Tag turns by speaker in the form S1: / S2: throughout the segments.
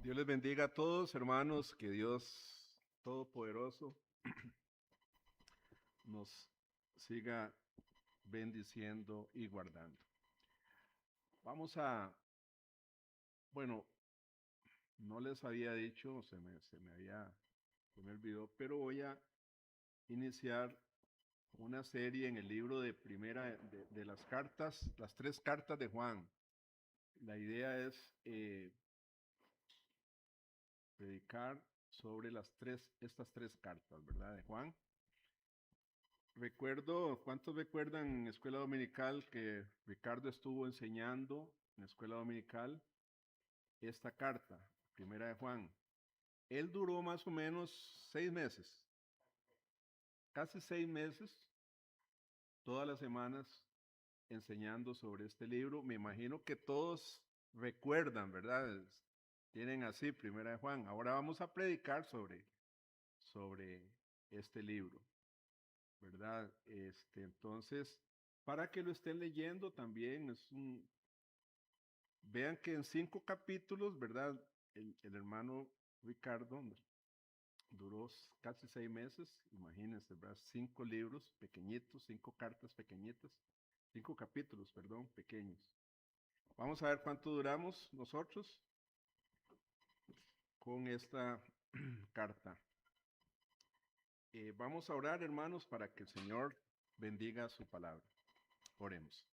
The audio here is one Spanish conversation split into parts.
S1: Dios les bendiga a todos, hermanos, que Dios Todopoderoso nos siga bendiciendo y guardando. Vamos a, bueno, no les había dicho, se me olvidó, pero voy a iniciar una serie en el libro de de las cartas, las tres cartas de Juan. La idea es predicar sobre estas tres cartas, ¿verdad? De Juan. ¿Cuántos recuerdan en escuela dominical que Ricardo estuvo enseñando en escuela dominical esta carta, primera de Juan? Él duró más o menos 6 meses, casi 6 meses, todas las semanas enseñando sobre este libro. Me imagino que todos recuerdan, ¿verdad? Tienen así, primera de Juan. Ahora vamos a predicar sobre este libro. ¿Verdad? Entonces, para que lo estén leyendo también, vean que en 5 capítulos, ¿verdad? El hermano Ricardo duró casi 6 meses, imagínense, ¿verdad? 5 libros pequeñitos, 5 cartas pequeñitas, 5 capítulos, perdón, pequeños. Vamos a ver cuánto duramos nosotros con esta carta. Vamos a orar, hermanos, para que el Señor bendiga su palabra. Oremos.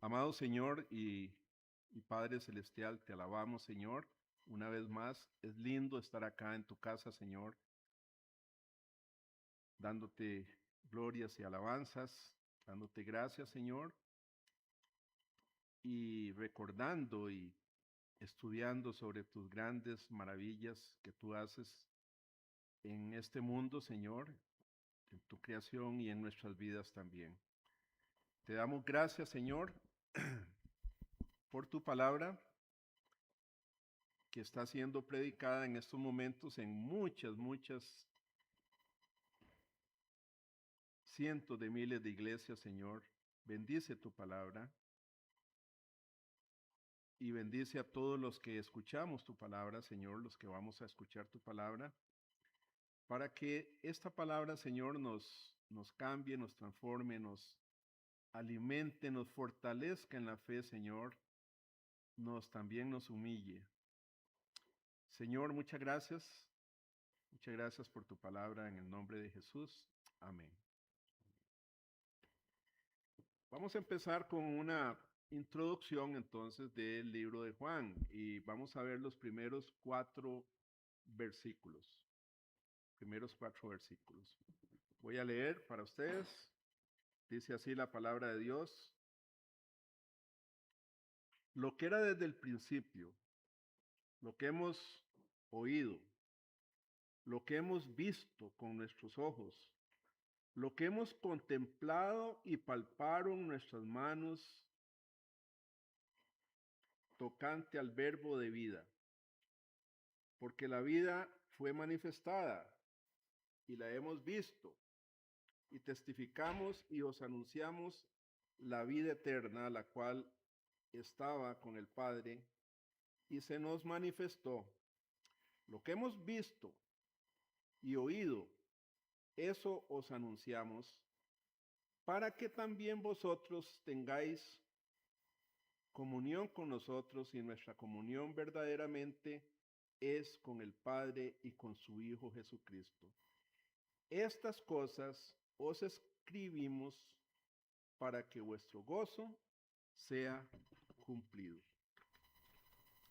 S1: Amado Señor y Padre Celestial, te alabamos, Señor. Una vez más, es lindo estar acá en tu casa, Señor, dándote glorias y alabanzas, dándote gracias, Señor, y recordando y estudiando sobre tus grandes maravillas que tú haces en este mundo, Señor, en tu creación y en nuestras vidas también. Te damos gracias, Señor, por tu palabra que está siendo predicada en estos momentos en muchas cientos de miles de iglesias, Señor. Bendice tu palabra y bendice a todos los que escuchamos tu palabra, Señor, los que vamos a escuchar tu palabra, para que esta palabra, Señor, nos cambie, nos transforme, nos alimente, nos fortalezca en la fe, Señor, también nos humille. Señor, muchas gracias. Muchas gracias por tu palabra en el nombre de Jesús. Amén. Vamos a empezar con una introducción entonces del libro de Juan y vamos a ver los primeros 4 versículos. Voy a leer para ustedes. Dice así la palabra de Dios. Lo que era desde el principio, lo que hemos oído, lo que hemos visto con nuestros ojos, lo que hemos contemplado y palparon nuestras manos tocante al verbo de vida, porque la vida fue manifestada y la hemos visto y testificamos y os anunciamos la vida eterna, la cual estaba con el Padre y se nos manifestó. Lo que hemos visto y oído, eso os anunciamos, para que también vosotros tengáis comunión con nosotros, y nuestra comunión verdaderamente es con el Padre y con su Hijo Jesucristo. Estas cosas os escribimos para que vuestro gozo sea cumplido.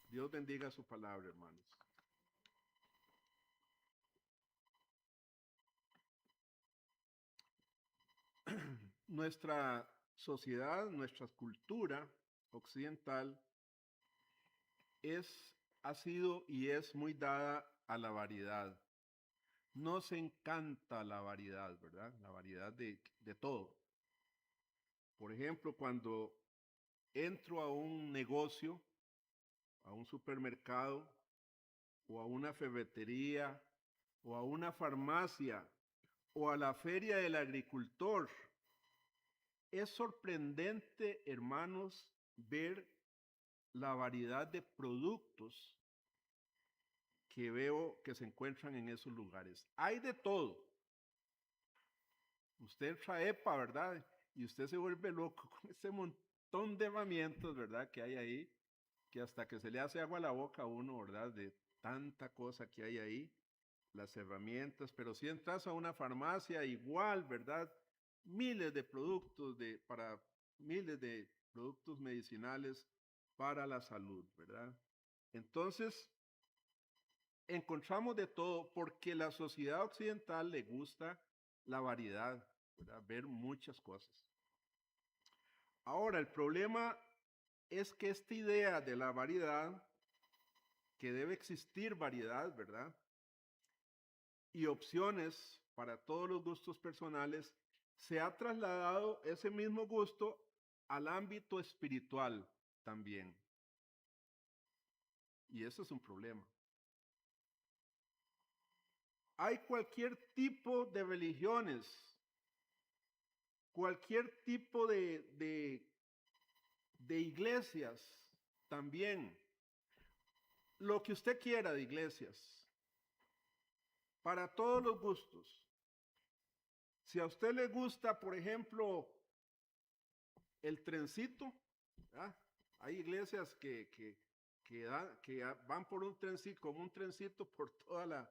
S1: Dios bendiga su palabra, hermanos. Nuestra sociedad, nuestra cultura occidental ha sido y es muy dada a la variedad. Nos encanta la variedad, ¿verdad? La variedad de todo. Por ejemplo, cuando entro a un negocio, a un supermercado, o a una ferretería, o a una farmacia, o a la feria del agricultor, es sorprendente, hermanos, ver la variedad de productos que veo que se encuentran en esos lugares. Hay de todo. Usted entra a EPA, ¿verdad? Y usted se vuelve loco con ese montón de herramientas, ¿verdad? Que hay ahí, que hasta que se le hace agua a la boca a uno, ¿verdad? De tanta cosa que hay ahí, las herramientas, pero si entras a una farmacia igual, ¿verdad? Miles de productos para miles de productos medicinales para la salud, ¿verdad? Entonces, encontramos de todo porque la sociedad occidental le gusta la variedad, ¿verdad? Ver muchas cosas. Ahora, el problema es que esta idea de la variedad, que debe existir variedad, ¿verdad? Y opciones para todos los gustos personales, se ha trasladado ese mismo gusto al ámbito espiritual también. Y eso es un problema. Hay cualquier tipo de religiones, cualquier tipo de iglesias también. Lo que usted quiera de iglesias, para todos los gustos. Si a usted le gusta, por ejemplo, el trencito, ¿verdad? Hay iglesias que van por un trencito, como un trencito por toda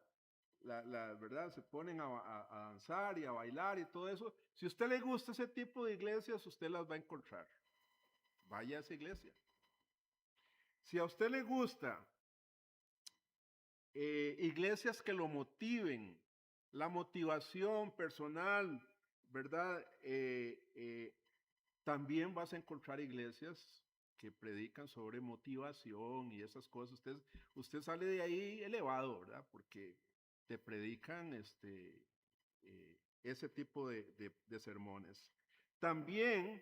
S1: la verdad, se ponen a danzar y a bailar y todo eso. Si a usted le gusta ese tipo de iglesias, usted las va a encontrar. Vaya a esa iglesia. Si a usted le gusta iglesias que lo motiven, la motivación personal, ¿verdad? También vas a encontrar iglesias que predican sobre motivación y esas cosas. Usted sale de ahí elevado, ¿verdad? Porque te predican ese tipo de sermones. También,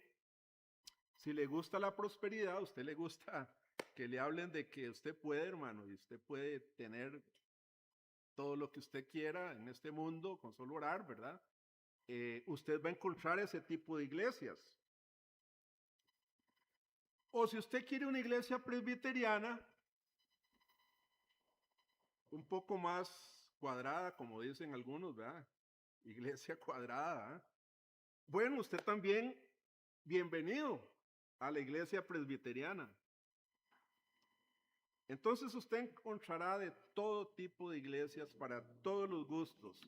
S1: si le gusta la prosperidad, a usted le gusta que le hablen de que usted puede, hermano, y usted puede tener todo lo que usted quiera en este mundo con solo orar, ¿verdad? Usted va a encontrar ese tipo de iglesias. O si usted quiere una iglesia presbiteriana, un poco más cuadrada, como dicen algunos, ¿verdad? Iglesia cuadrada. Bueno, usted también, bienvenido a la iglesia presbiteriana. Entonces usted encontrará de todo tipo de iglesias para todos los gustos.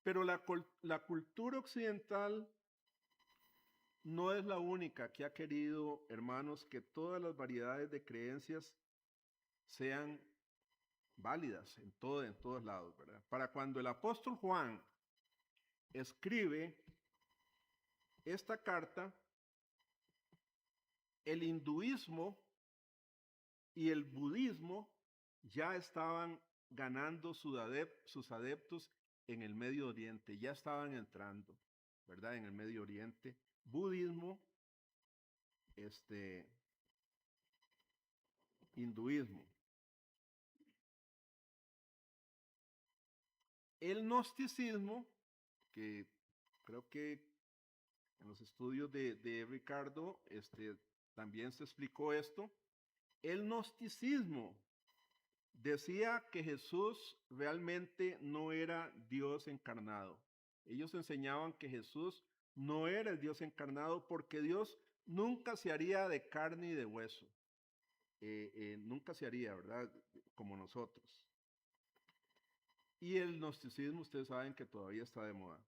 S1: Pero la cultura occidental no es la única que ha querido, hermanos, que todas las variedades de creencias sean válidas en todos lados, ¿verdad? Para cuando el apóstol Juan escribe esta carta, el hinduismo y el budismo ya estaban ganando sus adeptos en el Medio Oriente, ya estaban entrando, ¿verdad? En el Medio Oriente. Budismo, hinduismo. El gnosticismo, que creo que en los estudios de Ricardo también se explicó esto, el gnosticismo decía que Jesús realmente no era Dios encarnado. Ellos enseñaban que Jesús no era el Dios encarnado porque Dios nunca se haría de carne y de hueso. Nunca se haría, ¿verdad? Como nosotros. Y el gnosticismo, ustedes saben que todavía está de moda.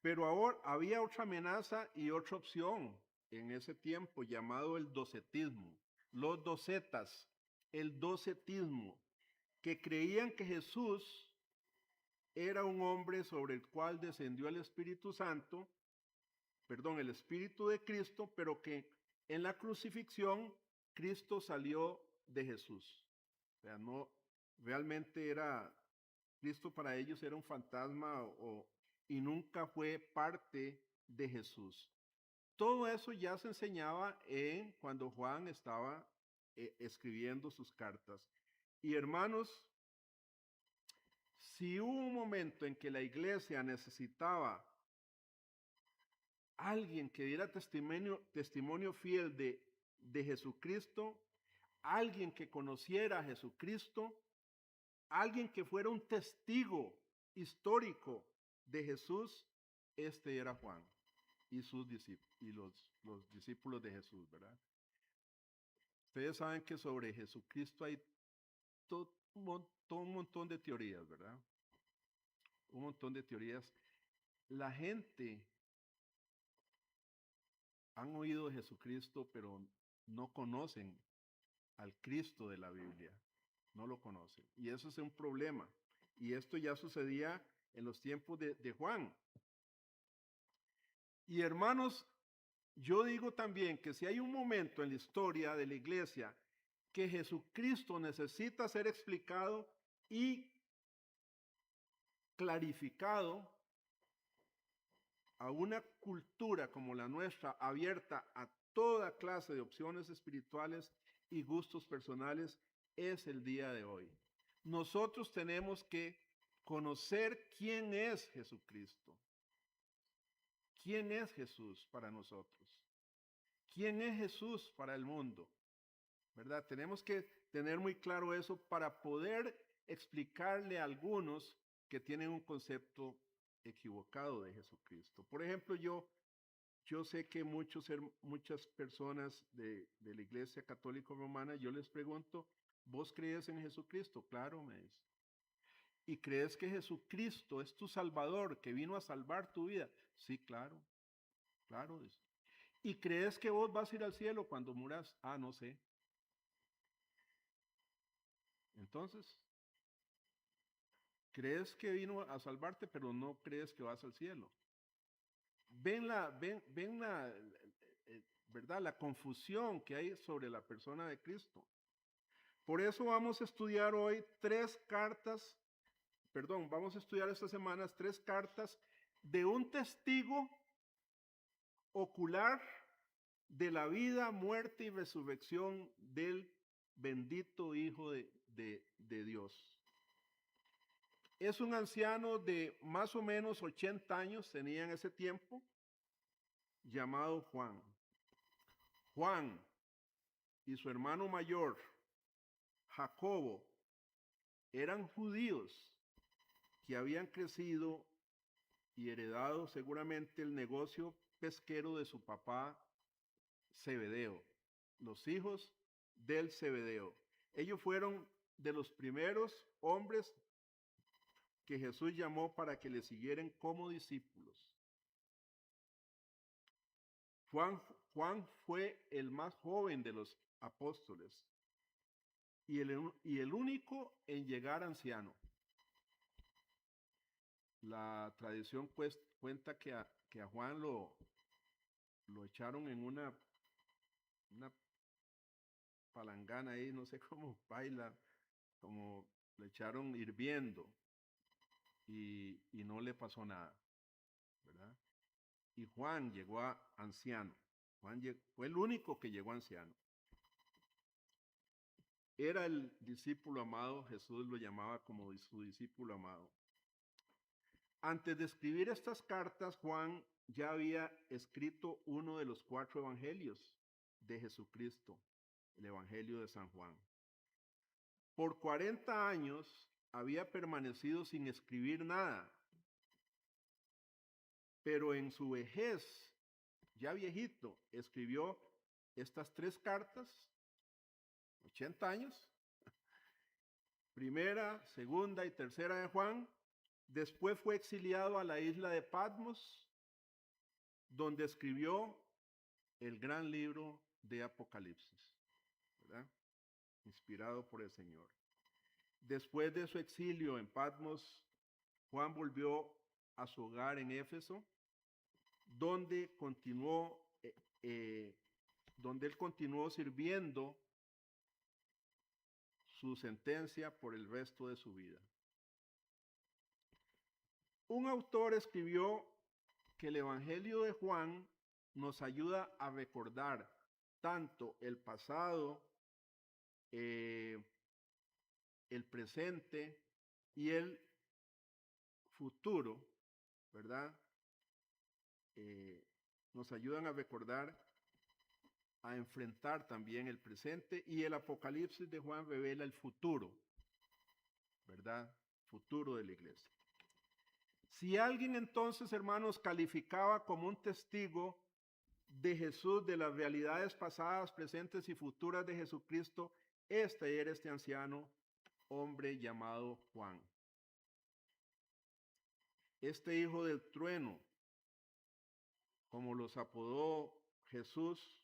S1: Pero ahora había otra amenaza y otra opción en ese tiempo llamado el docetismo. Los docetas, el docetismo, que creían que Jesús era un hombre sobre el cual descendió el Espíritu Santo, perdón, el Espíritu de Cristo, pero que en la crucifixión Cristo salió de Jesús. O sea, no, realmente Cristo para ellos era un fantasma y nunca fue parte de Jesús. Todo eso ya se enseñaba cuando Juan estaba escribiendo sus cartas. Y hermanos, si hubo un momento en que la iglesia necesitaba alguien que diera testimonio fiel de Jesucristo, alguien que conociera a Jesucristo, alguien que fuera un testigo histórico de Jesús, este era Juan y sus discípulos y los discípulos de Jesús, ¿verdad? Ustedes saben que sobre Jesucristo hay todo un montón de teorías, ¿verdad? Un montón de teorías. La gente han oído de Jesucristo, pero no conocen al Cristo de la Biblia. No lo conocen. Y eso es un problema. Y esto ya sucedía en los tiempos de Juan. Y hermanos, yo digo también que si hay un momento en la historia de la iglesia que Jesucristo necesita ser explicado y clarificado a una cultura como la nuestra, abierta a toda clase de opciones espirituales y gustos personales, es el día de hoy. Nosotros tenemos que conocer quién es Jesucristo. ¿Quién es Jesús para nosotros? ¿Quién es Jesús para el mundo? ¿Verdad? Tenemos que tener muy claro eso para poder explicarle a algunos que tienen un concepto equivocado de Jesucristo. Por ejemplo, yo sé que muchas personas de la Iglesia Católica Romana, yo les pregunto, ¿vos crees en Jesucristo? Claro, me dice. ¿Y crees que Jesucristo es tu Salvador, que vino a salvar tu vida? Sí, claro, claro. Dice. ¿Y crees que vos vas a ir al cielo cuando muras? Ah, no sé. Entonces, crees que vino a salvarte, pero no crees que vas al cielo. Ven la, ¿verdad? La confusión que hay sobre la persona de Cristo. Por eso vamos a estudiar hoy vamos a estudiar estas semanas 3 cartas de un testigo ocular de la vida, muerte y resurrección del bendito Hijo de Dios. Es un anciano de más o menos 80 años, tenía en ese tiempo, llamado Juan. Juan y su hermano mayor, Jacobo, eran judíos que habían crecido y heredado seguramente el negocio pesquero de su papá Zebedeo, los hijos del Zebedeo. Ellos fueron de los primeros hombres que Jesús llamó para que le siguieran como discípulos. Juan fue el más joven de los apóstoles y el único en llegar anciano. La tradición cuenta que a Juan lo echaron en una palangana ahí, no sé cómo baila, como le echaron hirviendo y no le pasó nada, ¿verdad? Y Juan llegó a anciano. Fue el único que llegó anciano. Era el discípulo amado, Jesús lo llamaba como su discípulo amado. Antes de escribir estas cartas, Juan ya había escrito uno de los 4 evangelios de Jesucristo, el Evangelio de San Juan. Por 40 años había permanecido sin escribir nada, pero en su vejez, ya viejito, escribió estas 3 cartas, 80 años, primera, segunda y tercera de Juan. Después fue exiliado a la isla de Patmos, donde escribió el gran libro de Apocalipsis, ¿verdad? Inspirado por el Señor. Después de su exilio en Patmos, Juan volvió a su hogar en Éfeso, donde él continuó sirviendo su sentencia por el resto de su vida. Un autor escribió que el Evangelio de Juan nos ayuda a recordar tanto el pasado, el presente y el futuro, ¿verdad? nos ayudan a recordar, a enfrentar también el presente, y el Apocalipsis de Juan revela el futuro, ¿verdad? Futuro de la iglesia. Si alguien entonces, hermanos, calificaba como un testigo de Jesús, de las realidades pasadas, presentes y futuras de Jesucristo, era este anciano hombre llamado Juan. Este hijo del trueno, como los apodó Jesús,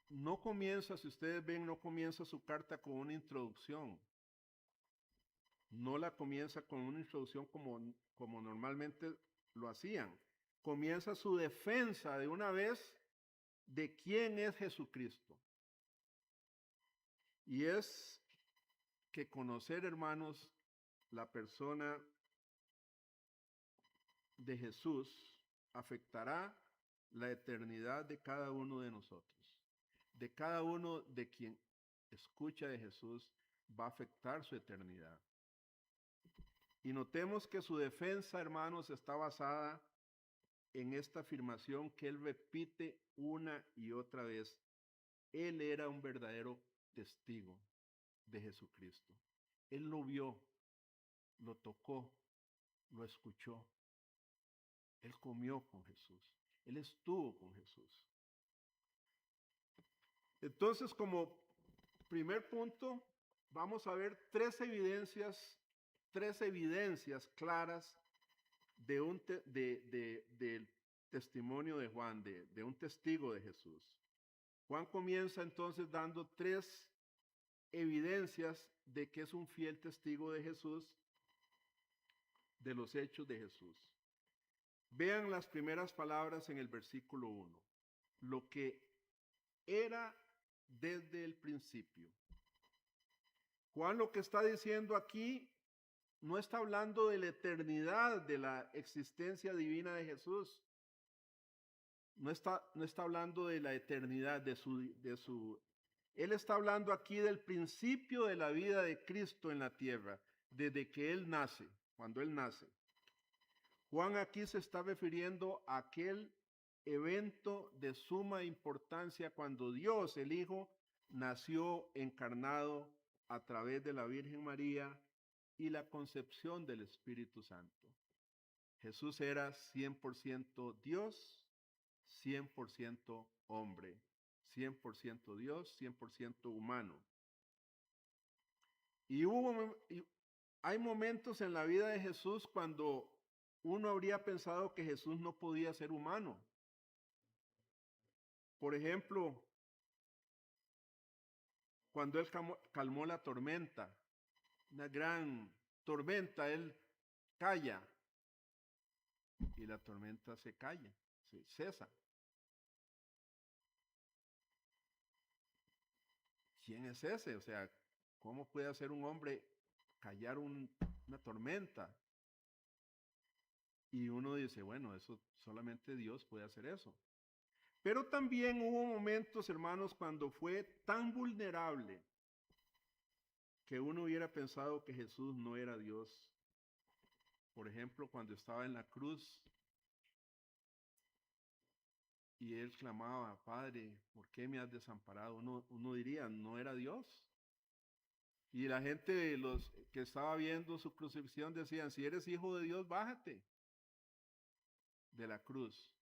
S1: no comienza, si ustedes ven, no comienza su carta con una introducción. No la comienza con una introducción como normalmente lo hacían. Comienza su defensa de una vez de quién es Jesucristo. Y es que conocer, hermanos, la persona de Jesús afectará la eternidad de cada uno de nosotros. De cada uno de quien escucha de Jesús va a afectar su eternidad. Y notemos que su defensa, hermanos, está basada en esta afirmación que él repite una y otra vez. Él era un verdadero testigo de Jesucristo. Él lo vio, lo tocó, lo escuchó. Él comió con Jesús. Él estuvo con Jesús. Entonces, como primer punto, vamos a ver tres evidencias claras del testimonio de Juan, de un testigo de Jesús. Juan comienza entonces dando tres evidencias de que es un fiel testigo de Jesús, de los hechos de Jesús. Vean las primeras palabras en el versículo 1. Lo que era desde el principio. Juan lo que está diciendo aquí no está hablando de la eternidad, de la existencia divina de Jesús. No está hablando de la eternidad, Él está hablando aquí del principio de la vida de Cristo en la tierra, desde que Él nace, cuando Él nace. Juan aquí se está refiriendo a aquel evento de suma importancia cuando Dios, el Hijo, nació encarnado a través de la Virgen María y la concepción del Espíritu Santo. Jesús era 100% Dios, 100% hombre, 100% Dios, 100% humano. Y hay momentos en la vida de Jesús cuando uno habría pensado que Jesús no podía ser humano. Por ejemplo, cuando Él calmó la tormenta, una gran tormenta, Él calla y la tormenta se calla, se cesa. ¿Quién es ese? O sea, ¿cómo puede hacer un hombre callar una tormenta? Y uno dice, bueno, eso solamente Dios puede hacer eso. Pero también hubo momentos, hermanos, cuando fue tan vulnerable que uno hubiera pensado que Jesús no era Dios. Por ejemplo, cuando estaba en la cruz y Él clamaba, Padre, ¿por qué me has desamparado? Uno diría, ¿no era Dios? Y la gente, los que estaba viendo su crucifixión, decían, si eres hijo de Dios, bájate de la cruz.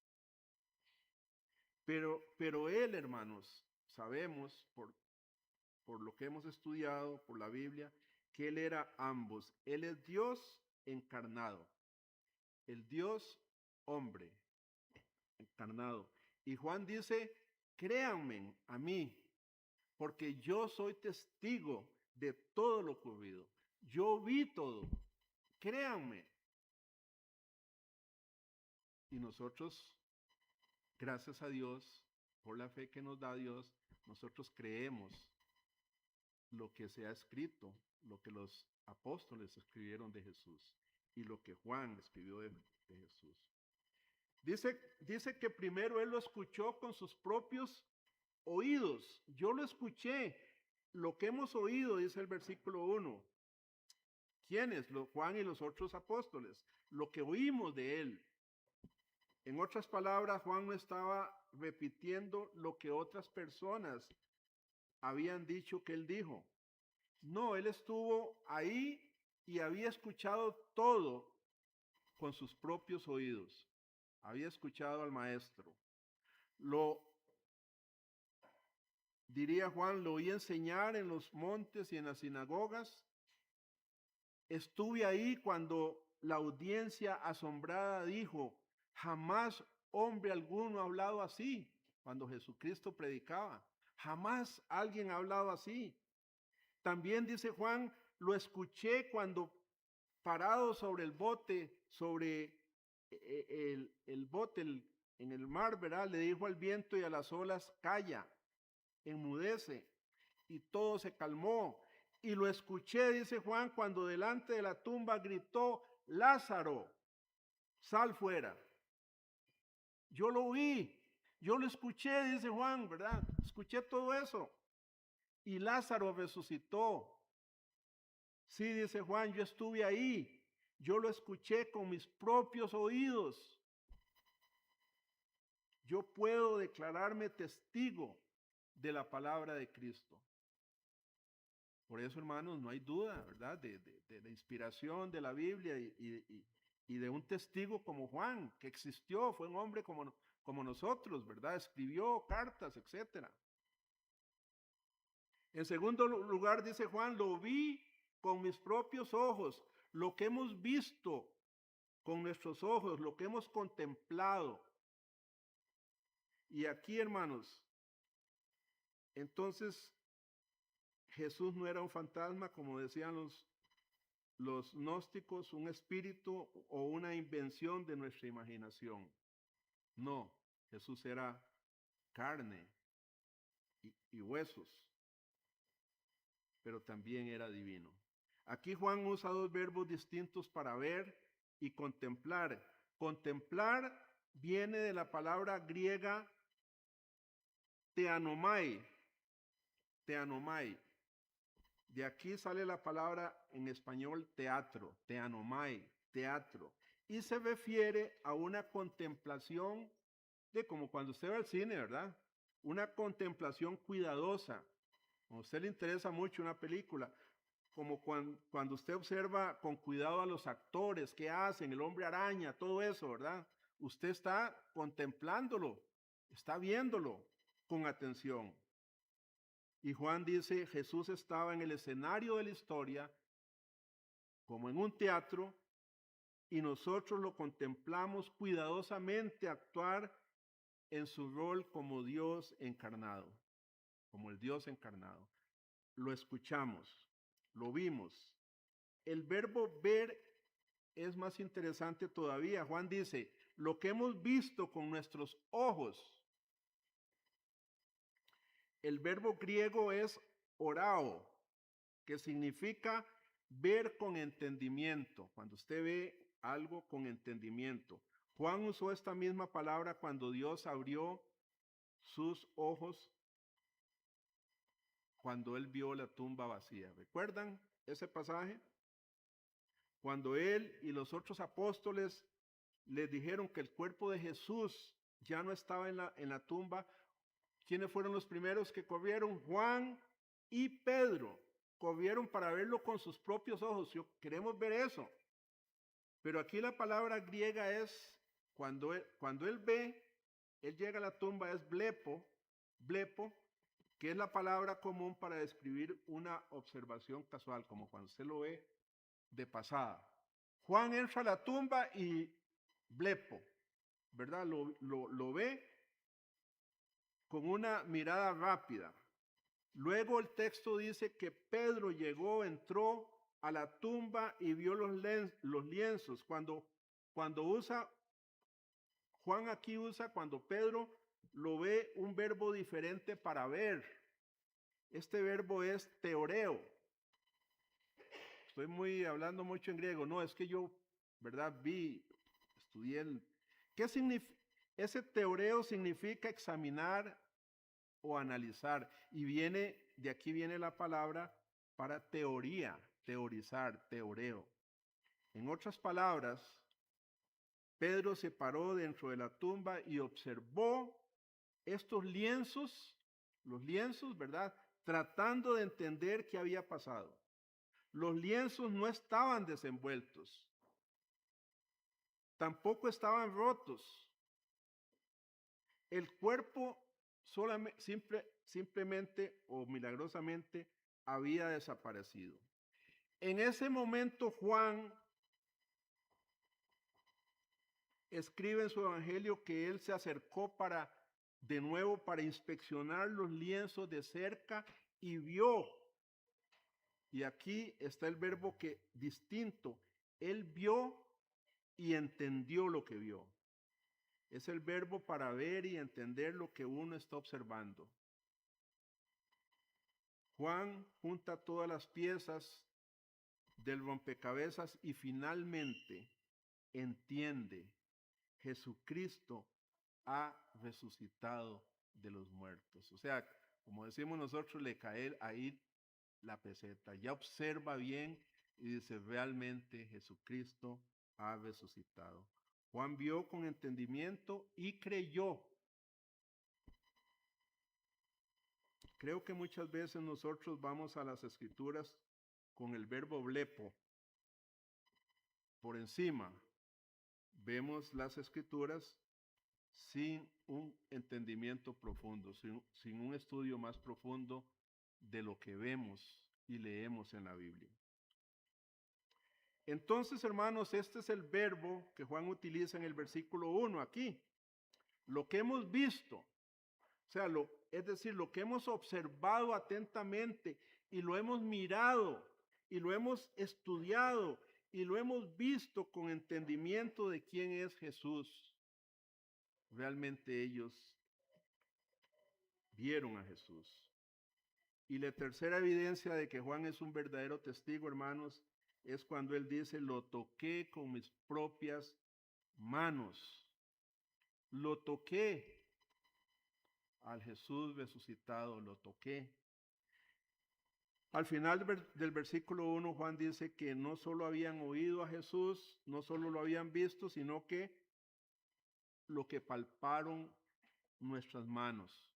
S1: Pero Él, hermanos, sabemos por lo que hemos estudiado, por la Biblia, que Él era ambos. Él es Dios encarnado, el Dios hombre encarnado. Y Juan dice, créanme a mí, porque yo soy testigo de todo lo ocurrido. Yo vi todo, créanme. Y nosotros, gracias a Dios, por la fe que nos da Dios, nosotros creemos lo que se ha escrito, lo que los apóstoles escribieron de Jesús y lo que Juan escribió de Jesús. Dice que primero él lo escuchó con sus propios oídos. Yo lo escuché, lo que hemos oído, dice el versículo 1. ¿Quiénes? Juan y los otros apóstoles. Lo que oímos de él. En otras palabras, Juan no estaba repitiendo lo que otras personas habían dicho que él dijo. No, él estuvo ahí y había escuchado todo con sus propios oídos. Había escuchado al maestro. Lo diría Juan, lo oí enseñar en los montes y en las sinagogas. Estuve ahí cuando la audiencia asombrada dijo, jamás hombre alguno ha hablado así, cuando Jesucristo predicaba. Jamás alguien ha hablado así. También dice Juan, lo escuché cuando parado sobre el bote, sobre el bote en el mar, ¿verdad? Le dijo al viento y a las olas, calla, enmudece, y todo se calmó. Y lo escuché, dice Juan, cuando delante de la tumba gritó, Lázaro, sal fuera. Yo lo oí, yo lo escuché, dice Juan, ¿verdad? Escuché todo eso. Y Lázaro resucitó. Sí, dice Juan, yo estuve ahí, yo lo escuché con mis propios oídos. Yo puedo declararme testigo de la palabra de Cristo. Por eso, hermanos, no hay duda, ¿verdad? De la inspiración de la Biblia y de un testigo como Juan, que existió, fue un hombre como nosotros, ¿verdad? Escribió cartas, etc. En segundo lugar, dice Juan, lo vi con mis propios ojos, lo que hemos visto con nuestros ojos, lo que hemos contemplado. Y aquí, hermanos, entonces Jesús no era un fantasma, como decían los gnósticos, un espíritu o una invención de nuestra imaginación. No, Jesús era carne y huesos, pero también era divino. Aquí Juan usa dos verbos distintos para ver y contemplar. Contemplar viene de la palabra griega teanomai. Teanomai. De aquí sale la palabra en español teatro, teanomai, teatro. Y se refiere a una contemplación de como cuando usted va al cine, ¿verdad? Una contemplación cuidadosa. A usted le interesa mucho una película, como cuando usted observa con cuidado a los actores, qué hacen, el hombre araña, todo eso, ¿verdad? Usted está contemplándolo, está viéndolo con atención. Y Juan dice, Jesús estaba en el escenario de la historia, como en un teatro, y nosotros lo contemplamos cuidadosamente actuar en su rol como Dios encarnado, como el Dios encarnado. Lo escuchamos, lo vimos. El verbo ver es más interesante todavía. Juan dice, lo que hemos visto con nuestros ojos. El verbo griego es orao, que significa ver con entendimiento. Cuando usted ve algo con entendimiento. Juan usó esta misma palabra cuando Dios abrió sus ojos cuando él vio la tumba vacía. ¿Recuerdan ese pasaje? Cuando él y los otros apóstoles les dijeron que el cuerpo de Jesús ya no estaba en la tumba, ¿quiénes fueron los primeros que corrieron? Juan y Pedro. Corrieron para verlo con sus propios ojos. Queremos ver eso. Pero aquí la palabra griega es, cuando él ve, él llega a la tumba, es blepo, que es la palabra común para describir una observación casual, como cuando usted lo ve de pasada. Juan entra a la tumba y blepo, ¿verdad? Lo ve con una mirada rápida. Luego el texto dice que Pedro llegó, entró a la tumba y vio los lienzos. Cuando usa, Juan aquí usa, cuando Pedro lo ve, un verbo diferente para ver. Este verbo es teoreo. Estoy hablando mucho en griego. No, es que yo, ¿verdad? Estudié. ¿Qué significa? Ese teoreo significa examinar o analizar. Y de aquí viene la palabra para teoría, teorizar, teoreo. En otras palabras, Pedro se paró dentro de la tumba y observó estos lienzos, los lienzos, ¿verdad? Tratando de entender qué había pasado. Los lienzos no estaban desenvueltos, tampoco estaban rotos. El cuerpo simplemente o milagrosamente había desaparecido. En ese momento Juan escribe en su evangelio que él se acercó de nuevo para inspeccionar los lienzos de cerca y vio. Y aquí está el verbo distinto. Él vio y entendió lo que vio. Es el verbo para ver y entender lo que uno está observando. Juan junta todas las piezas del rompecabezas y finalmente entiende: Jesucristo ha resucitado de los muertos. O sea, como decimos nosotros, le cae ahí la peseta. Ya observa bien y dice: realmente Jesucristo ha resucitado. Juan vio con entendimiento y creyó. Creo que muchas veces nosotros vamos a las escrituras con el verbo blepo por encima. Vemos las escrituras sin un entendimiento profundo, sin un estudio más profundo de lo que vemos y leemos en la Biblia. Entonces, hermanos, este es el verbo que Juan utiliza en el versículo 1 aquí. Lo que hemos visto, o sea, es decir, lo que hemos observado atentamente y lo hemos mirado y lo hemos estudiado y lo hemos visto con entendimiento de quién es Jesús. Realmente ellos vieron a Jesús. Y la tercera evidencia de que Juan es un verdadero testigo, hermanos, es cuando él dice: lo toqué con mis propias manos. Lo toqué al Jesús resucitado, lo toqué. Al final del versículo 1, Juan dice que no solo habían oído a Jesús, no solo lo habían visto, sino que lo que palparon nuestras manos.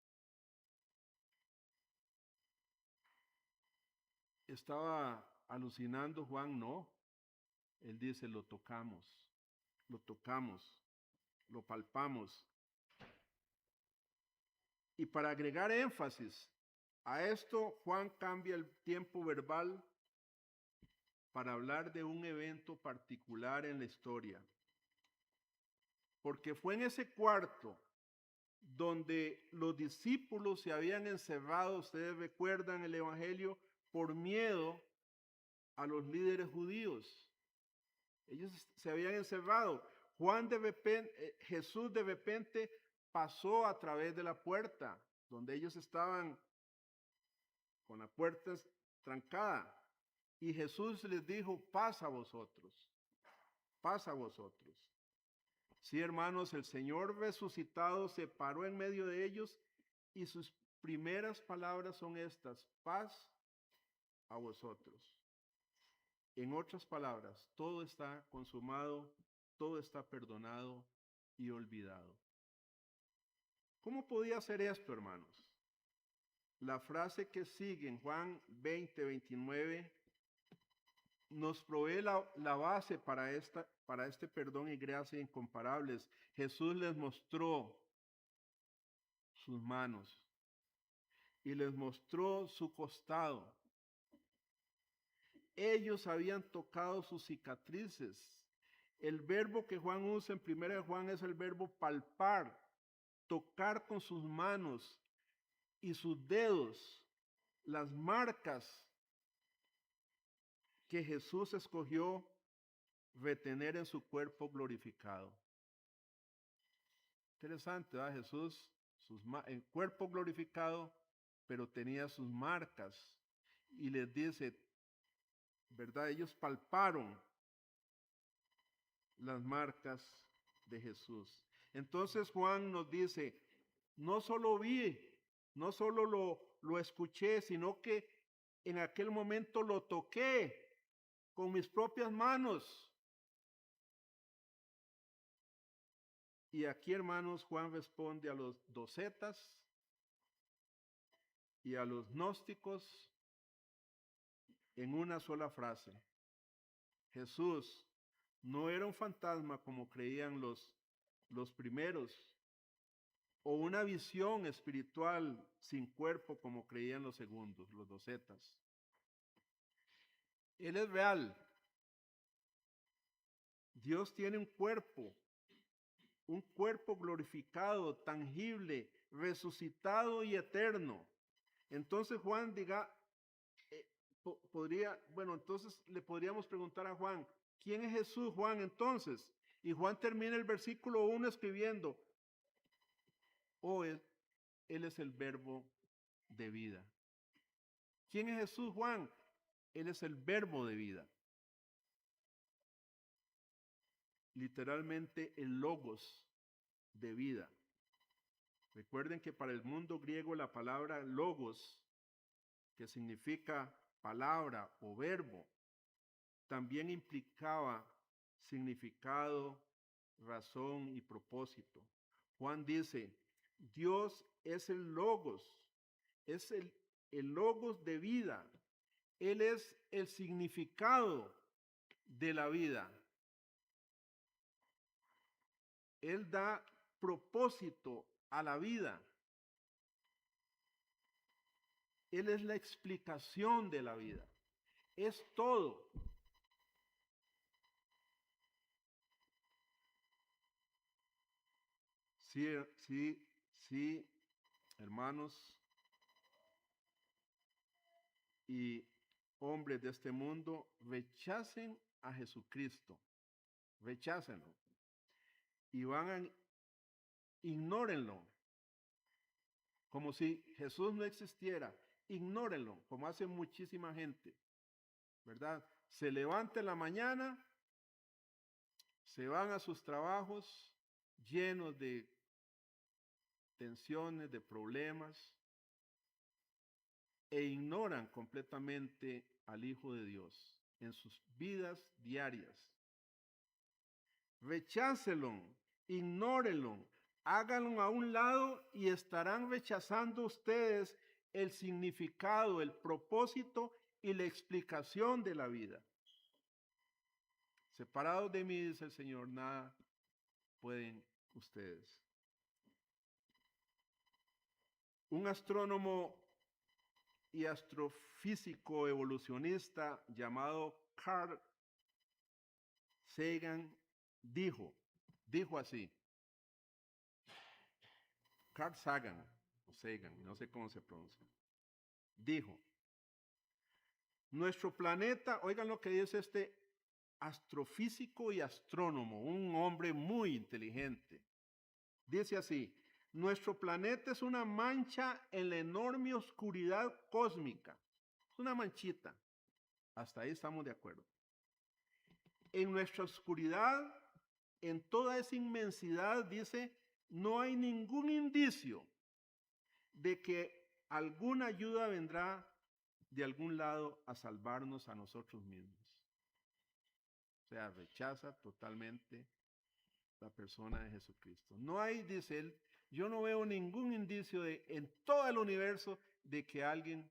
S1: ¿Estaba alucinando Juan? No. Él dice: lo tocamos, lo palpamos. Y para agregar énfasis a esto, Juan cambia el tiempo verbal para hablar de un evento particular en la historia. Porque fue en ese cuarto donde los discípulos se habían encerrado, ustedes recuerdan el evangelio, por miedo a los líderes judíos. Ellos se habían encerrado. Jesús de repente pasó a través de la puerta, donde ellos estaban con la puerta trancada. Y Jesús les dijo: pasa a vosotros, pasa a vosotros. Sí, hermanos, el Señor resucitado se paró en medio de ellos y sus primeras palabras son estas: paz a vosotros. En otras palabras, todo está consumado, todo está perdonado y olvidado. ¿Cómo podía ser esto, hermanos? La frase que sigue en Juan 20, 29 nos provee la base para este perdón y gracia incomparables. Jesús les mostró sus manos y les mostró su costado. Ellos habían tocado sus cicatrices. El verbo que Juan usa en 1 Juan es el verbo palpar, tocar con sus manos y sus dedos las marcas que Jesús escogió retener en su cuerpo glorificado. Interesante, ¿verdad? Jesús, en cuerpo glorificado, pero tenía sus marcas. Y les dice, ¿verdad? Ellos palparon las marcas de Jesús. Entonces Juan nos dice: no solo vi, no solo lo escuché, sino que en aquel momento lo toqué con mis propias manos. Y aquí, hermanos, Juan responde a los docetas y a los gnósticos en una sola frase. Jesús no era un fantasma como creían los primeros, o una visión espiritual sin cuerpo como creían los segundos, los docetas. Él es real. Dios tiene un cuerpo glorificado, tangible, resucitado y eterno. Entonces Juan diga, entonces le podríamos preguntar a Juan, ¿quién es Jesús, Juan, entonces? Y Juan termina el versículo 1 escribiendo, Él es el verbo de vida. ¿Quién es Jesús, Juan? Él es el verbo de vida. Literalmente el logos de vida. Recuerden que para el mundo griego la palabra logos, que significa palabra o verbo, también implicaba significado, razón y propósito. Juan dice, Dios es el logos, es el logos de vida. Él es el significado de la vida. Él da propósito a la vida. Él es la explicación de la vida. Es todo. Sí, hermanos y hombres de este mundo, rechacen a Jesucristo. Rechácenlo. Y ignórenlo. Como si Jesús no existiera. Ignórenlo, como hace muchísima gente. ¿Verdad? Se levanta en la mañana, se van a sus trabajos llenos de tensiones, de problemas, e ignoran completamente al Hijo de Dios en sus vidas diarias. Rechácenlo, ignórenlo, háganlo a un lado y estarán rechazando ustedes el significado, el propósito y la explicación de la vida. Separados de mí, dice el Señor, nada pueden ustedes. Un astrónomo y astrofísico evolucionista llamado Carl Sagan dijo así, Carl Sagan, o Sagan, no sé cómo se pronuncia, dijo, nuestro planeta, oigan lo que dice este astrofísico y astrónomo, un hombre muy inteligente, dice así, nuestro planeta es una mancha en la enorme oscuridad cósmica, es una manchita, hasta ahí estamos de acuerdo. En nuestra oscuridad, en toda esa inmensidad, dice, no hay ningún indicio de que alguna ayuda vendrá de algún lado a salvarnos a nosotros mismos. O sea, rechaza totalmente la persona de Jesucristo. No hay, dice él, yo no veo ningún indicio en todo el universo de que alguien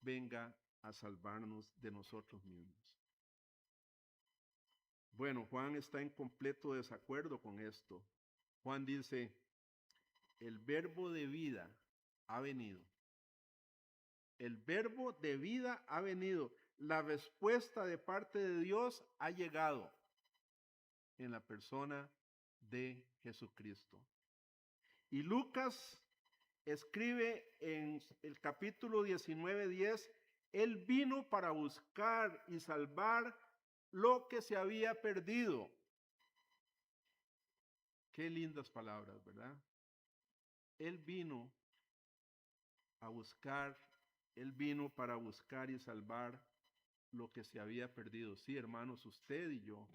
S1: venga a salvarnos de nosotros mismos. Bueno, Juan está en completo desacuerdo con esto. Juan dice, el verbo de vida ha venido. El verbo de vida ha venido. La respuesta de parte de Dios ha llegado en la persona de Jesucristo. Y Lucas escribe en el capítulo 19:10, Él vino para buscar y salvar lo que se había perdido. Qué lindas palabras, ¿verdad? Él vino a buscar, Él vino para buscar y salvar lo que se había perdido. Sí, hermanos, usted y yo,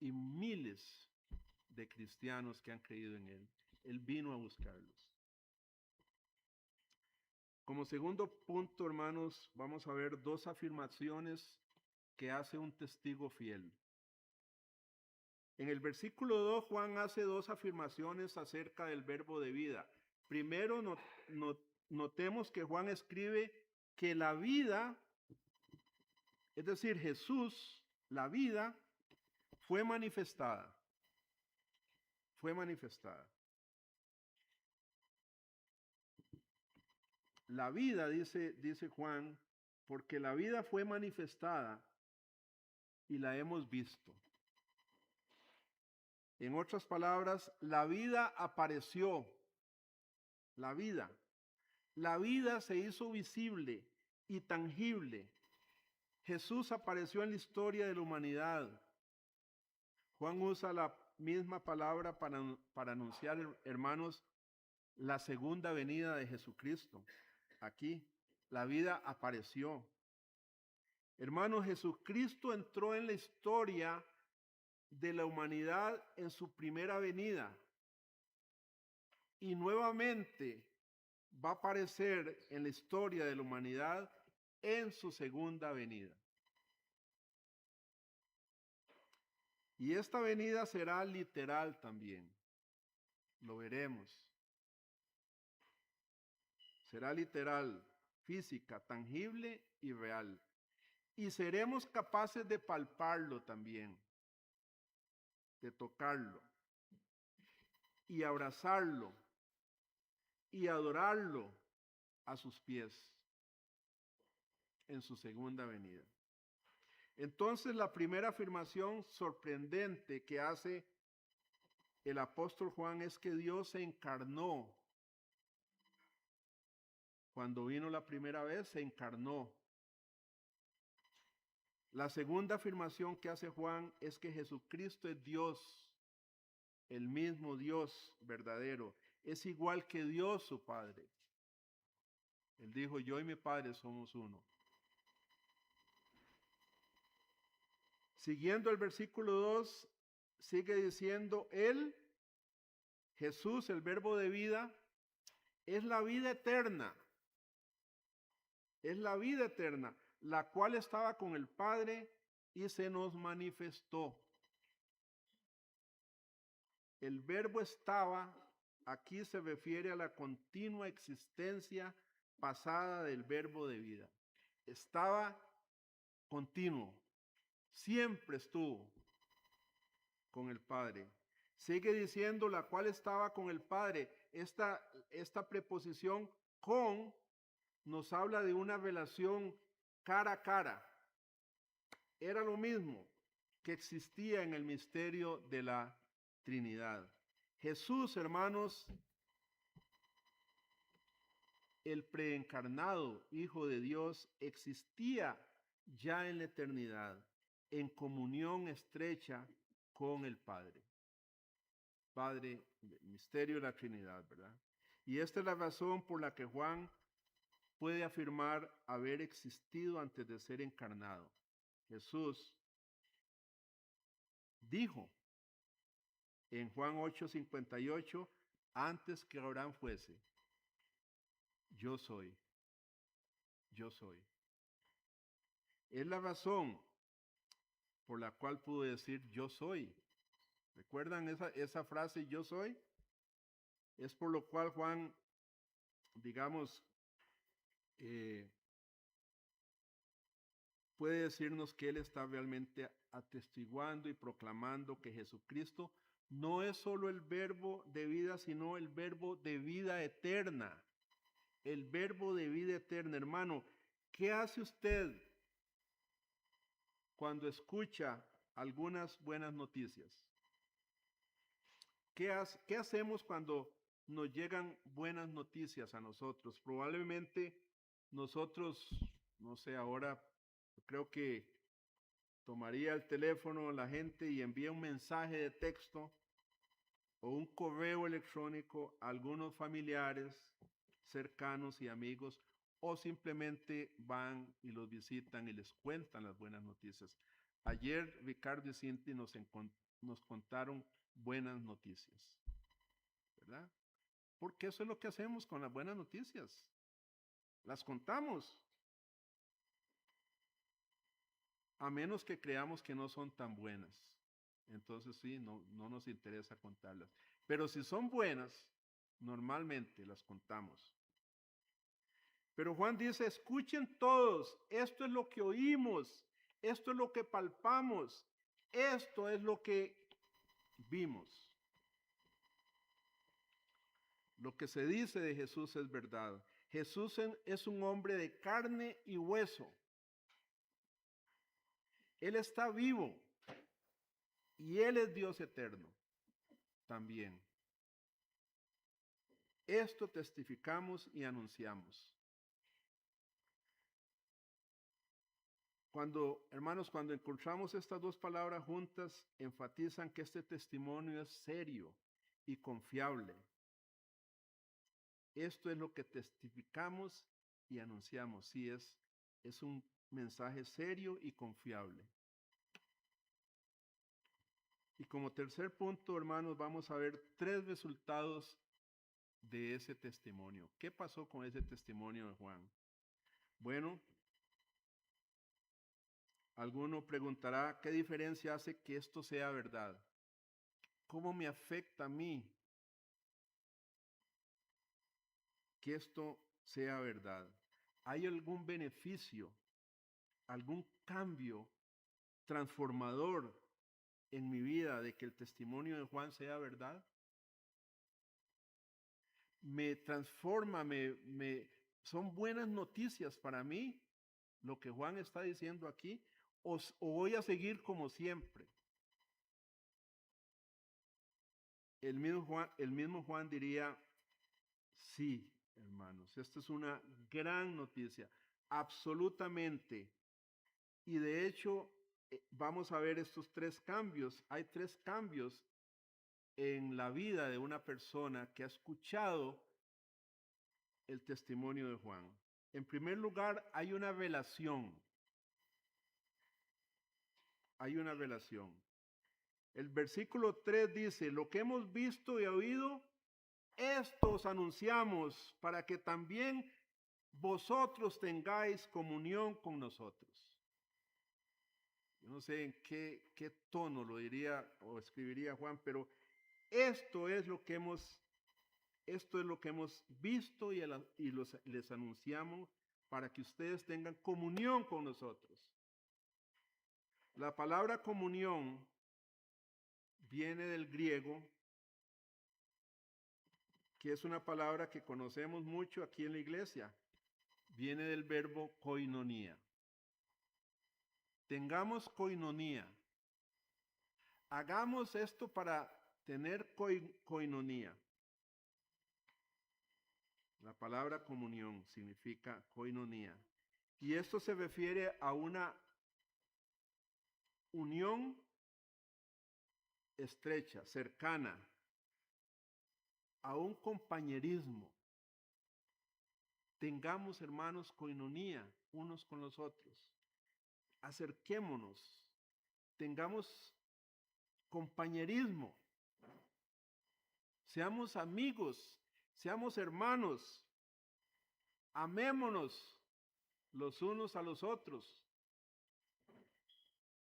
S1: y miles de cristianos que han creído en Él. Él vino a buscarlos. Como segundo punto, hermanos, vamos a ver dos afirmaciones que hace un testigo fiel. En el versículo 2, Juan hace dos afirmaciones acerca del verbo de vida. Primero, notemos que Juan escribe que la vida, es decir, Jesús, la vida, fue manifestada. Fue manifestada. La vida, dice Juan, porque la vida fue manifestada y la hemos visto. En otras palabras, la vida apareció. La vida se hizo visible y tangible. Jesús apareció en la historia de la humanidad. Juan usa la misma palabra para anunciar, hermanos, la segunda venida de Jesucristo. Aquí, la vida apareció. Hermanos, Jesucristo entró en la historia de la humanidad en su primera venida. Y nuevamente va a aparecer en la historia de la humanidad en su segunda venida. Y esta venida será literal también. Lo veremos. Será literal, física, tangible y real. Y seremos capaces de palparlo también, de tocarlo y abrazarlo y adorarlo a sus pies en su segunda venida. Entonces, la primera afirmación sorprendente que hace el apóstol Juan es que Dios se encarnó. Cuando vino la primera vez, se encarnó. La segunda afirmación que hace Juan es que Jesucristo es Dios, el mismo Dios verdadero. Es igual que Dios su Padre. Él dijo, yo y mi Padre somos uno. Siguiendo el versículo 2, sigue diciendo, Él, Jesús, el verbo de vida, es la vida eterna. Es la vida eterna, la cual estaba con el Padre y se nos manifestó. El verbo estaba, aquí se refiere a la continua existencia pasada del verbo de vida. Estaba continuo, siempre estuvo con el Padre. Sigue diciendo la cual estaba con el Padre. Esta preposición con nos habla de una relación cara a cara. Era lo mismo que existía en el misterio de la Trinidad. Jesús, hermanos, el preencarnado Hijo de Dios, existía ya en la eternidad, en comunión estrecha con el Padre. Padre, el misterio de la Trinidad, ¿verdad? Y esta es la razón por la que Juan puede afirmar haber existido antes de ser encarnado. Jesús dijo en Juan 8:58, antes que Abraham fuese, yo soy, yo soy. Es la razón por la cual pudo decir yo soy. ¿Recuerdan esa frase yo soy? Es por lo cual Juan, digamos, puede decirnos que él está realmente atestiguando y proclamando que Jesucristo no es solo el verbo de vida, sino el verbo de vida eterna. El verbo de vida eterna, hermano. ¿Qué hace usted cuando escucha algunas buenas noticias? ¿Qué hacemos cuando nos llegan buenas noticias a nosotros? Probablemente nosotros, no sé, ahora creo que tomaría el teléfono la gente y envía un mensaje de texto o un correo electrónico a algunos familiares cercanos y amigos, o simplemente van y los visitan y les cuentan las buenas noticias. Ayer Ricardo y Cinti nos contaron buenas noticias, ¿verdad? Porque eso es lo que hacemos con las buenas noticias. Las contamos. A menos que creamos que no son tan buenas. entonces sí, no nos interesa contarlas. Pero si son buenas, normalmente las contamos. Pero Juan dice, escuchen todos, esto es lo que oímos, esto es lo que palpamos, esto es lo que vimos. Lo que se dice de Jesús es verdad. Jesús es un hombre de carne y hueso. Él está vivo y Él es Dios eterno también. Esto testificamos y anunciamos. Hermanos, cuando encontramos estas dos palabras juntas, enfatizan que este testimonio es serio y confiable. Esto es lo que testificamos y anunciamos. Sí, es un mensaje serio y confiable. Y como tercer punto, hermanos, vamos a ver 3 resultados de ese testimonio. ¿Qué pasó con ese testimonio de Juan? Bueno, alguno preguntará, ¿qué diferencia hace que esto sea verdad? ¿Cómo me afecta a mí que esto sea verdad? ¿Hay algún beneficio, algún cambio transformador en mi vida de que el testimonio de Juan sea verdad? Me transforma, son buenas noticias para mí lo que Juan está diciendo aquí, o voy a seguir como siempre. El mismo Juan diría, sí, hermanos, esta es una gran noticia, absolutamente. Y de hecho, vamos a ver estos 3 cambios. Hay 3 cambios en la vida de una persona que ha escuchado el testimonio de Juan. En primer lugar, hay una relación. Hay una relación. El versículo 3 dice, lo que hemos visto y oído, esto os anunciamos para que también vosotros tengáis comunión con nosotros. Yo no sé en qué tono lo diría o escribiría Juan, pero esto es lo que hemos visto y les anunciamos para que ustedes tengan comunión con nosotros. La palabra comunión viene del griego, que es una palabra que conocemos mucho aquí en la iglesia. Viene del verbo koinonía. Tengamos koinonía. Hagamos esto para tener koinonía. La palabra comunión significa koinonía. Y esto se refiere a una unión estrecha, cercana, a un compañerismo. Tengamos, hermanos, koinonía unos con los otros. Acerquémonos. Tengamos compañerismo. Seamos amigos, seamos hermanos. Amémonos los unos a los otros.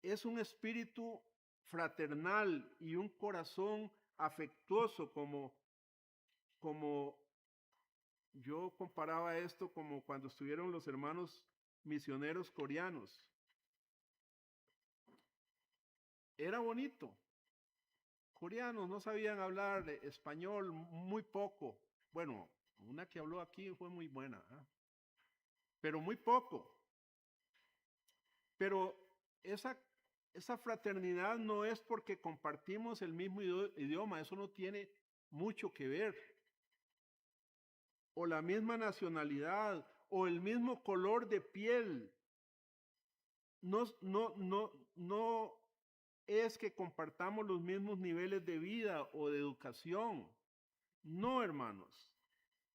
S1: Es un espíritu fraternal y un corazón afectuoso, como yo comparaba esto como cuando estuvieron los hermanos misioneros coreanos. Era bonito. Coreanos no sabían hablar español, muy poco. Bueno, una que habló aquí fue muy buena, ¿eh? Pero muy poco. Pero esa fraternidad no es porque compartimos el mismo idioma, eso no tiene mucho que ver. O la misma nacionalidad, o el mismo color de piel. No es que compartamos los mismos niveles de vida o de educación. No, hermanos.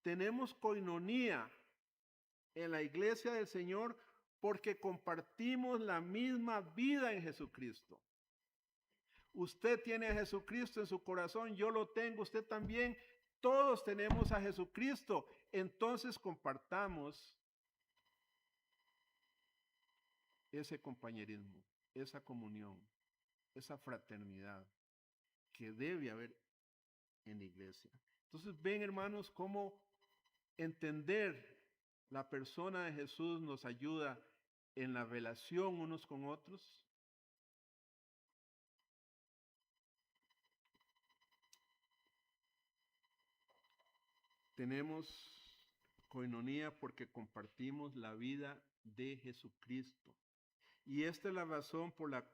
S1: Tenemos koinonía en la iglesia del Señor porque compartimos la misma vida en Jesucristo. Usted tiene a Jesucristo en su corazón, yo lo tengo, usted también. Todos tenemos a Jesucristo. Entonces compartamos ese compañerismo, esa comunión. esa fraternidad que debe haber en la iglesia. Entonces ven, hermanos, cómo entender la persona de Jesús nos ayuda en la relación unos con otros. Tenemos coinonía porque compartimos la vida de Jesucristo. Y esta es la razón por la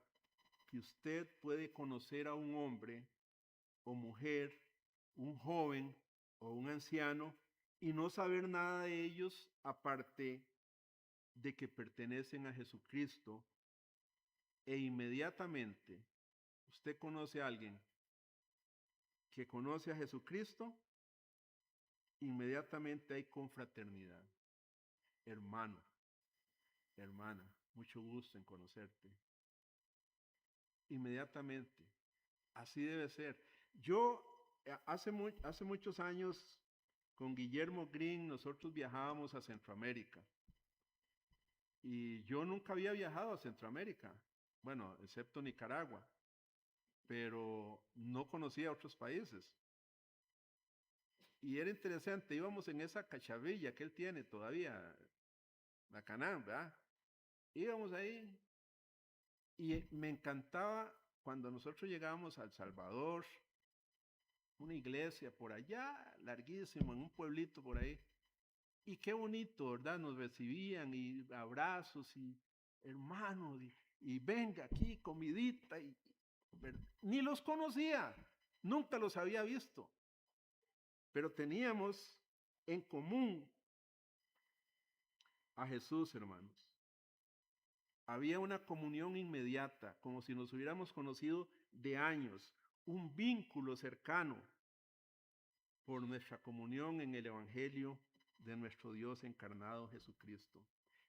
S1: que usted puede conocer a un hombre o mujer, un joven o un anciano, y no saber nada de ellos aparte de que pertenecen a Jesucristo, e inmediatamente usted conoce a alguien que conoce a Jesucristo, inmediatamente hay confraternidad. Hermano, hermana, mucho gusto en conocerte. Inmediatamente, así debe ser. Yo hace muchos años con Guillermo Green nosotros viajábamos a Centroamérica y yo nunca había viajado a Centroamérica, bueno, excepto Nicaragua, pero no conocía otros países. Y era interesante, íbamos en esa cachavilla que él tiene todavía, la Canán, ¿verdad? Íbamos ahí y me encantaba cuando nosotros llegábamos a El Salvador, una iglesia por allá, larguísimo, en un pueblito por ahí. Y qué bonito, ¿verdad? Nos recibían y abrazos y hermanos y venga aquí, comidita. Ni los conocía, nunca los había visto, pero teníamos en común a Jesús, hermanos. Había una comunión inmediata, como si nos hubiéramos conocido de años, un vínculo cercano por nuestra comunión en el Evangelio de nuestro Dios encarnado Jesucristo.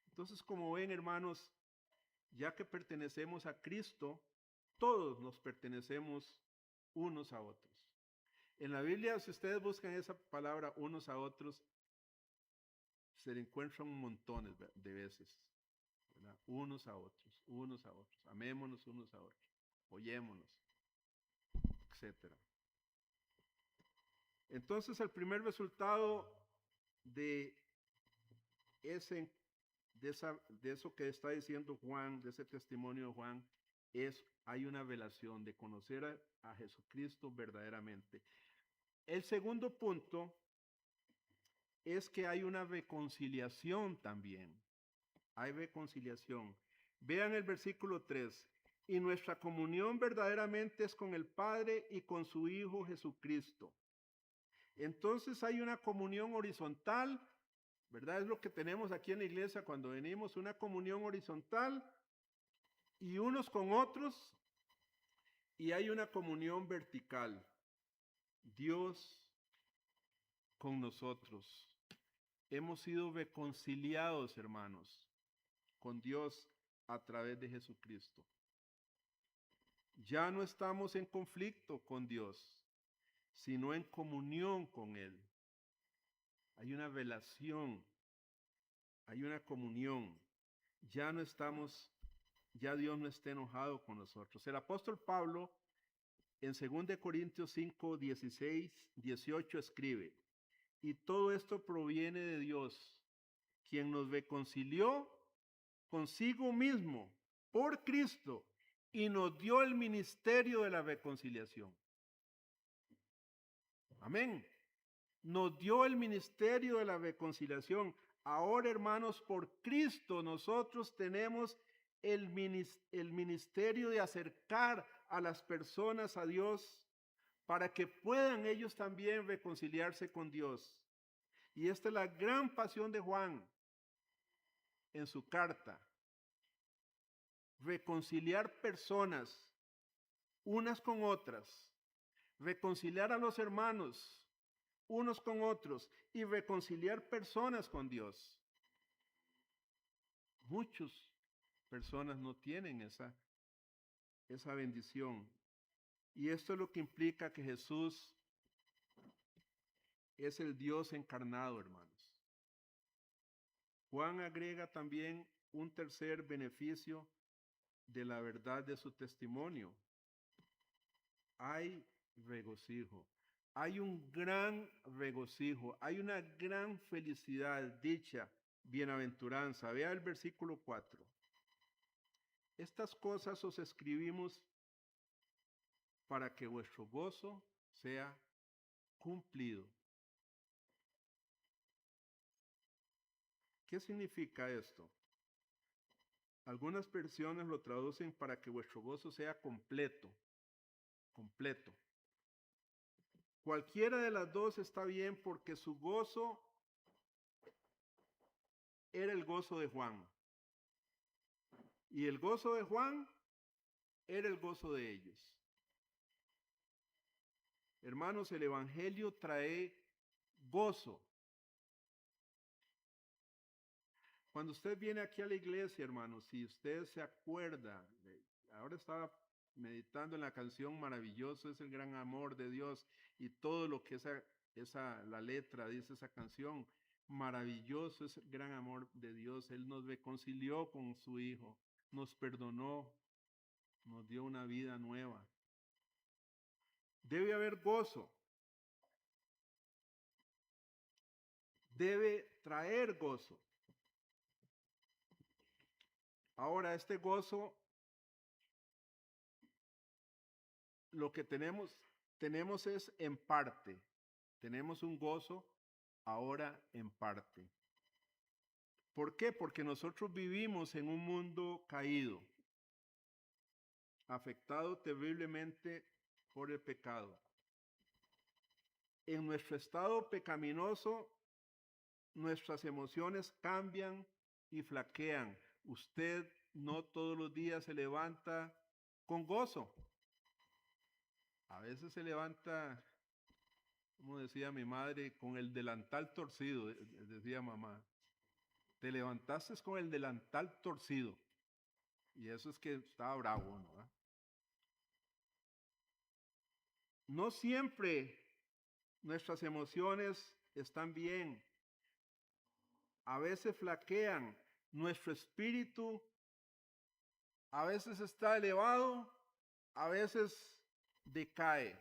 S1: Entonces, como ven, hermanos, ya que pertenecemos a Cristo, todos nos pertenecemos unos a otros. En la Biblia, si ustedes buscan esa palabra unos a otros, se le encuentran montones de veces, ¿verdad? Unos a otros, unos a otros. Amémonos unos a otros, apoyémonos, etc. Entonces, el primer resultado de ese de eso que está diciendo Juan, de ese testimonio de Juan, hay una relación de conocer a Jesucristo verdaderamente. El segundo punto es que hay una reconciliación también. Hay reconciliación. Vean el versículo 3. Y nuestra comunión verdaderamente es con el Padre y con su Hijo Jesucristo. Entonces hay una comunión horizontal, ¿verdad? Es lo que tenemos aquí en la iglesia cuando venimos, una comunión horizontal y unos con otros, y hay una comunión vertical. Dios con nosotros. Hemos sido reconciliados, hermanos, con Dios a través de Jesucristo. Ya no estamos en conflicto con Dios, sino en comunión con Él. Hay una relación, hay una comunión. Ya no estamos, ya Dios no está enojado con nosotros. El apóstol Pablo en 2 Corintios 5, 16, 18 escribe: y todo esto proviene de Dios, quien nos reconcilió consigo mismo por Cristo y nos dio el ministerio de la reconciliación. Amén. Nos dio el ministerio de la reconciliación. Ahora, hermanos, por Cristo nosotros tenemos el ministerio de acercar a las personas a Dios para que puedan ellos también reconciliarse con Dios. Y esta es la gran pasión de Juan en su carta. Reconciliar personas unas con otras. Reconciliar a los hermanos unos con otros y reconciliar personas con Dios. Muchas personas no tienen esa bendición. Y esto es lo que implica que Jesús es el Dios encarnado, hermanos. Juan agrega también un tercer beneficio de la verdad de su testimonio. hay regocijo. Hay un gran regocijo, hay una gran felicidad, dicha, bienaventuranza. Vea el versículo 4. Estas cosas os escribimos para que vuestro gozo sea cumplido. ¿Qué significa esto? Algunas versiones lo traducen para que vuestro gozo sea completo, completo. Cualquiera de las dos está bien porque su gozo era el gozo de Juan. Y el gozo de Juan era el gozo de ellos. Hermanos, el Evangelio trae gozo. Cuando usted viene aquí a la iglesia, hermanos, si usted se acuerda, ahora estaba meditando en la canción Maravilloso es el gran amor de Dios y todo lo que la letra dice esa canción. Maravilloso es el gran amor de Dios. Él nos reconcilió con su Hijo, nos perdonó, nos dio una vida nueva. Debe haber gozo. Debe traer gozo. Ahora, este gozo, lo que tenemos es en parte. Tenemos un gozo ahora en parte. ¿Por qué? Porque nosotros vivimos en un mundo caído, afectado terriblemente por el pecado. En nuestro estado pecaminoso, nuestras emociones cambian y flaquean. Usted no todos los días se levanta con gozo. A veces se levanta, como decía mi madre, con el delantal torcido, decía mamá. Te levantaste con el delantal torcido. Y eso es que estaba bravo, ¿no? No siempre nuestras emociones están bien. A veces flaquean. Nuestro espíritu a veces está elevado, a veces decae.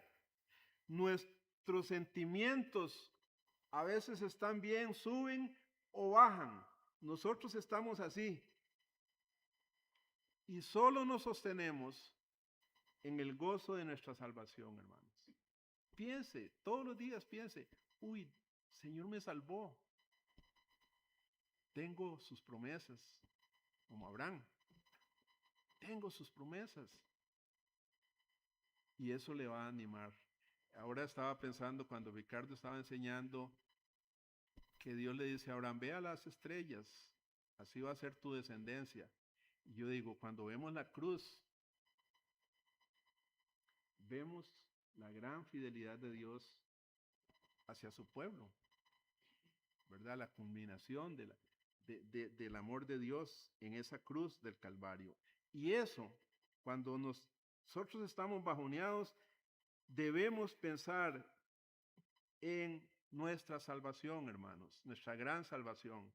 S1: Nuestros sentimientos a veces están bien, suben o bajan. Nosotros estamos así. Y solo nos sostenemos en el gozo de nuestra salvación, hermanos. Piense, todos los días piense, uy, Señor me salvó. Tengo sus promesas, como Abraham. Tengo sus promesas. Y eso le va a animar. Ahora estaba pensando cuando Ricardo estaba enseñando que Dios le dice a Abraham, ve a las estrellas, así va a ser tu descendencia. Y yo digo, cuando vemos la cruz, vemos la gran fidelidad de Dios hacia su pueblo, ¿verdad? La culminación del amor de Dios en esa cruz del Calvario. Y eso, cuando nosotros estamos bajoneados, debemos pensar en nuestra salvación, hermanos, nuestra gran salvación.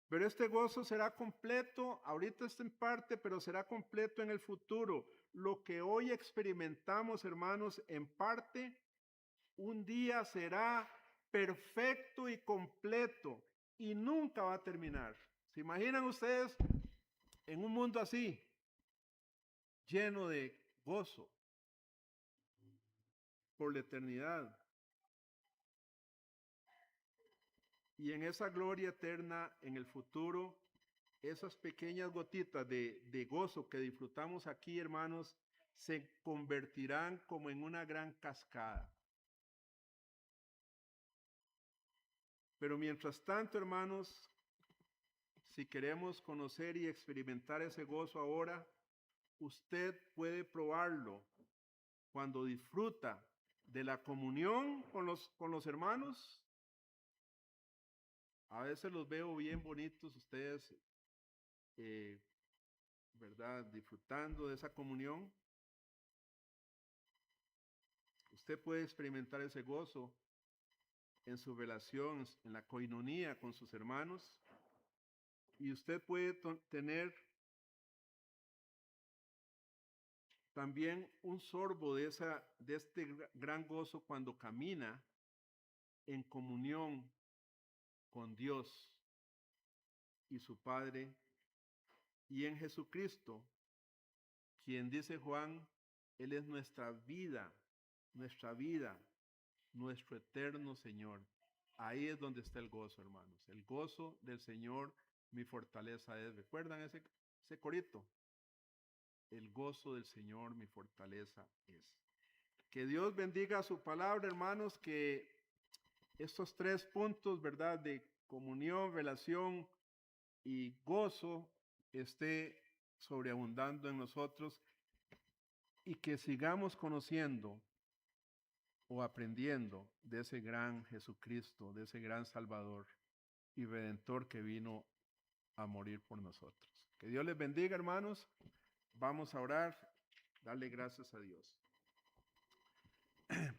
S1: Pero este gozo será completo, ahorita está en parte, pero será completo en el futuro. Lo que hoy experimentamos, hermanos, en parte, un día será perfecto y completo y nunca va a terminar. ¿Se imaginan ustedes en un mundo así, lleno de gozo por la eternidad? Y en esa gloria eterna, en el futuro, esas pequeñas gotitas de gozo que disfrutamos aquí, hermanos, se convertirán como en una gran cascada. Pero mientras tanto, hermanos, si queremos conocer y experimentar ese gozo ahora, usted puede probarlo cuando disfruta de la comunión con los hermanos. A veces los veo bien bonitos ustedes, ¿verdad? Disfrutando de esa comunión. Usted puede experimentar ese gozo en su relación, en la coinonía con sus hermanos. Y usted puede tener también un sorbo de este gran gozo cuando camina en comunión con Dios y su Padre y en Jesucristo, quien dice Juan, Él es nuestra vida, nuestro eterno Señor. Ahí es donde está el gozo, hermanos. El gozo del Señor, mi fortaleza es. ¿Recuerdan ese corito? El gozo del Señor, mi fortaleza es. Que Dios bendiga su palabra, hermanos, que estos 3 puntos, ¿verdad? De comunión, relación y gozo esté sobreabundando en nosotros y que sigamos conociendo o aprendiendo de ese gran Jesucristo, de ese gran Salvador y Redentor que vino a morir por nosotros. Que Dios les bendiga, hermanos. Vamos a orar, darle gracias a Dios.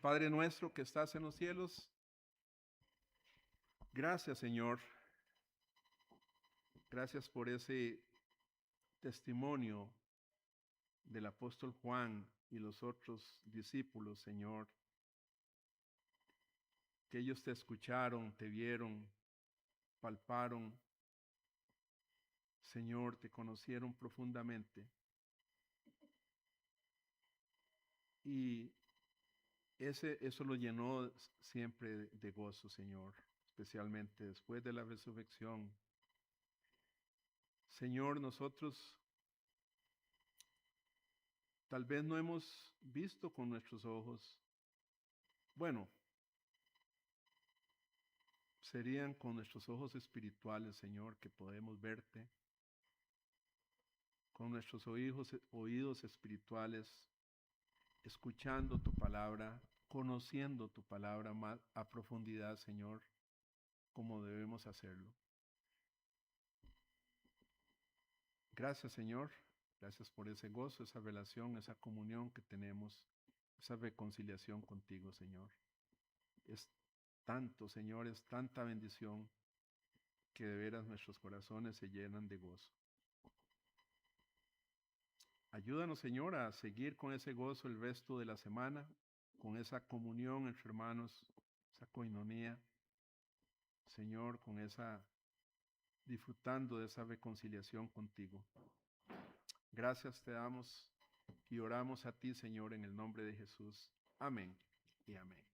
S1: Padre nuestro que estás en los cielos, gracias, Señor. Gracias por ese testimonio del apóstol Juan y los otros discípulos, Señor, que ellos te escucharon, te vieron, palparon, Señor, te conocieron profundamente. Y eso lo llenó siempre de gozo, Señor, especialmente después de la resurrección. Señor, nosotros tal vez no hemos visto con nuestros ojos. Bueno, serían con nuestros ojos espirituales, Señor, que podemos verte. Con nuestros oídos espirituales, escuchando tu palabra, conociendo tu palabra más a profundidad, Señor, como debemos hacerlo. Gracias, Señor. Gracias por ese gozo, esa relación, esa comunión que tenemos, esa reconciliación contigo, Señor. Es tanto, Señor, es tanta bendición que de veras nuestros corazones se llenan de gozo. Ayúdanos, Señor, a seguir con ese gozo el resto de la semana, con esa comunión entre hermanos, esa coinonía, Señor, disfrutando de esa reconciliación contigo. Gracias te damos y oramos a ti, Señor, en el nombre de Jesús. Amén y amén.